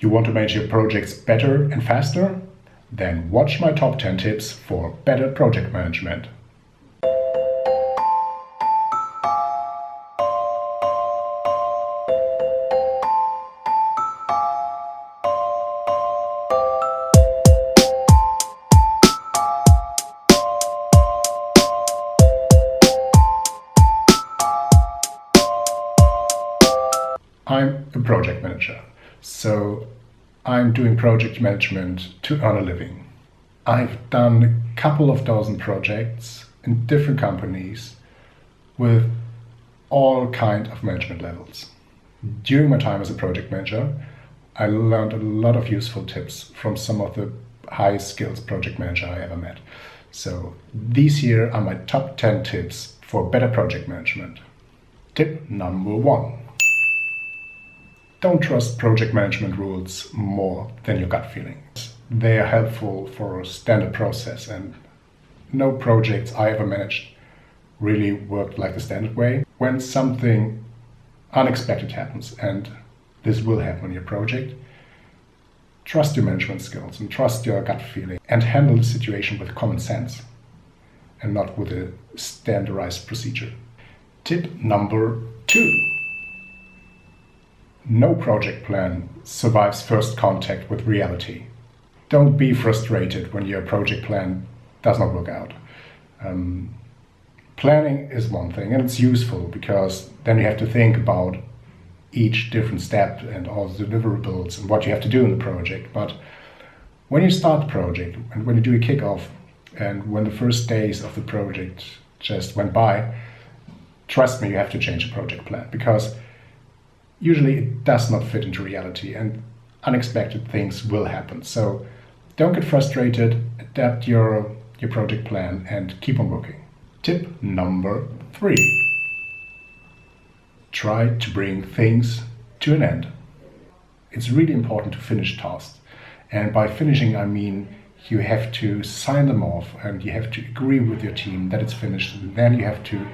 You want to manage your projects better and faster? Then watch my top 10 tips for better project management. I'm a project manager, so I'm doing project management to earn a living. I've done a couple of dozen projects in different companies with all kinds of management levels. During my time as a project manager, I learned a lot of useful tips from some of the highest skills project manager I ever met. So these here are my top 10 tips for better project management. Tip number 1. Don't trust project management rules more than your gut feelings. They are helpful for a standard process, and no projects I ever managed really worked like the standard way. When something unexpected happens, and this will happen in your project, trust your management skills and trust your gut feeling and handle the situation with common sense and not with a standardized procedure. Tip number 2. No project plan survives first contact with reality. Don't be frustrated when your project plan does not work out. Planning is one thing, and it's useful because then you have to think about each different step and all the deliverables and what you have to do in the project. But when you start the project and when you do a kickoff and when the first days of the project just went by, trust me, you have to change the project plan because usually it does not fit into reality and unexpected things will happen. So don't get frustrated, adapt your project plan and keep on working. Tip number 3. Try to bring things to an end. It's really important to finish tasks. And by finishing, I mean you have to sign them off and you have to agree with your team that it's finished. And then you have to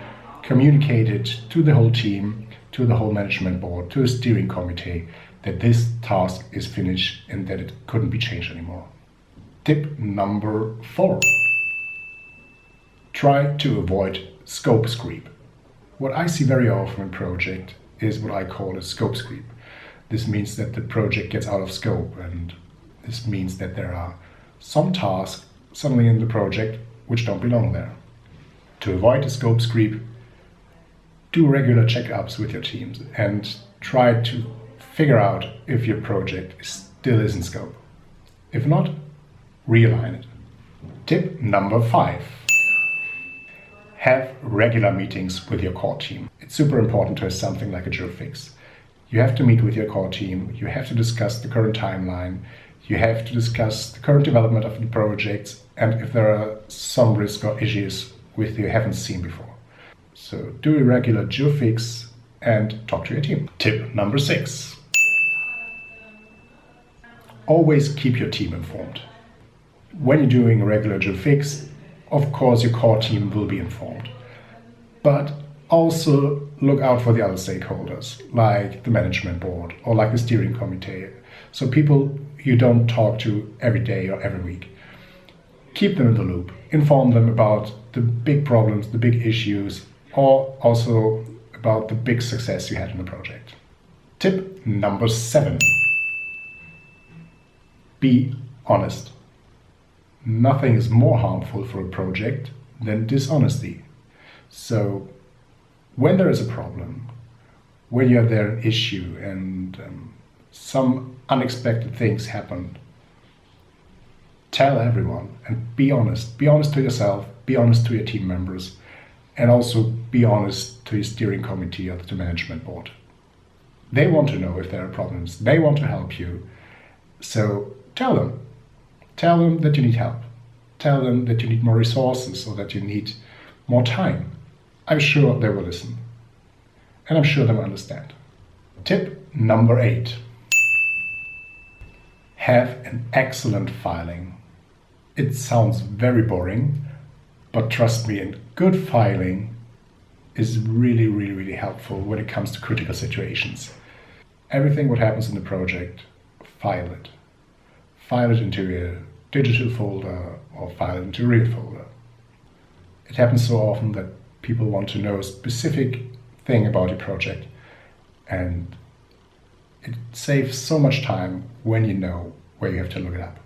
communicate it to the whole team, to the whole management board, to the steering committee, that this task is finished and that it couldn't be changed anymore. Tip number 4. Try to avoid scope creep. What I see very often in project is what I call a scope creep. This means that the project gets out of scope, and this means that there are some tasks suddenly in the project which don't belong there. To avoid the scope creep, do regular checkups with your teams and try to figure out if your project still is in scope. If not, realign it. Tip number 5. Have regular meetings with your core team. It's super important to have something like a jour fixe. You have to meet with your core team, you have to discuss the current timeline, you have to discuss the current development of the projects, and if there are some risk or issues with you haven't seen before. So do a regular jour fixe and talk to your team. Tip number 6. Always keep your team informed. When you're doing a regular jour fixe, of course your core team will be informed. But also look out for the other stakeholders, like the management board or like the steering committee. So people you don't talk to every day or every week. Keep them in the loop. Inform them about the big problems, the big issues, or also about the big success you had in the project. Tip number 7. Be honest. Nothing is more harmful for a project than dishonesty. So when there is a problem, when you have there an issue and some unexpected things happen, tell everyone and be honest. Be honest to yourself, be honest to your team members, and also be honest to your steering committee or to the management board. They want to know if there are problems. They want to help you. So tell them. Tell them that you need help. Tell them that you need more resources or that you need more time. I'm sure they will listen. And I'm sure they will understand. Tip number 8. Have an excellent filing. It sounds very boring, but trust me, good filing is really helpful when it comes to critical situations. Everything what happens in the project file it. File it into a digital folder or file it into a real folder. It happens so often that people want to know a specific thing about your project, and it saves so much time when you know where you have to look it up.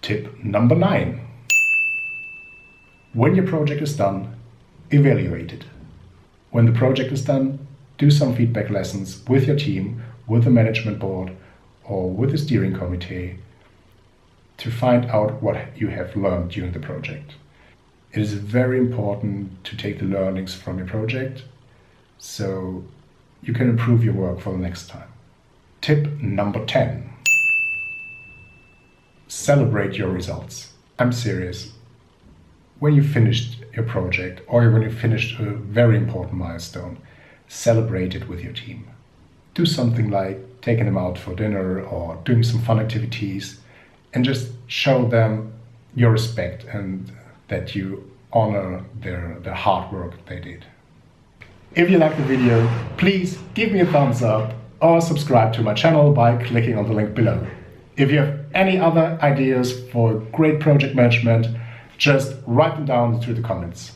Tip number 9. When your project is done, evaluate it. When the project is done, do some feedback lessons with your team, with the management board, or with the steering committee to find out what you have learned during the project. It is very important to take the learnings from your project so you can improve your work for the next time. Tip number 10. Celebrate your results. I'm serious. When you finished your project or when you finished a very important milestone, celebrate it with your team. Do something like taking them out for dinner or doing some fun activities and just show them your respect and that you honor their hard work they did. If you liked the video, please give me a thumbs up or subscribe to my channel by clicking on the link below. If you have any other ideas for great project management, just write them down through the comments.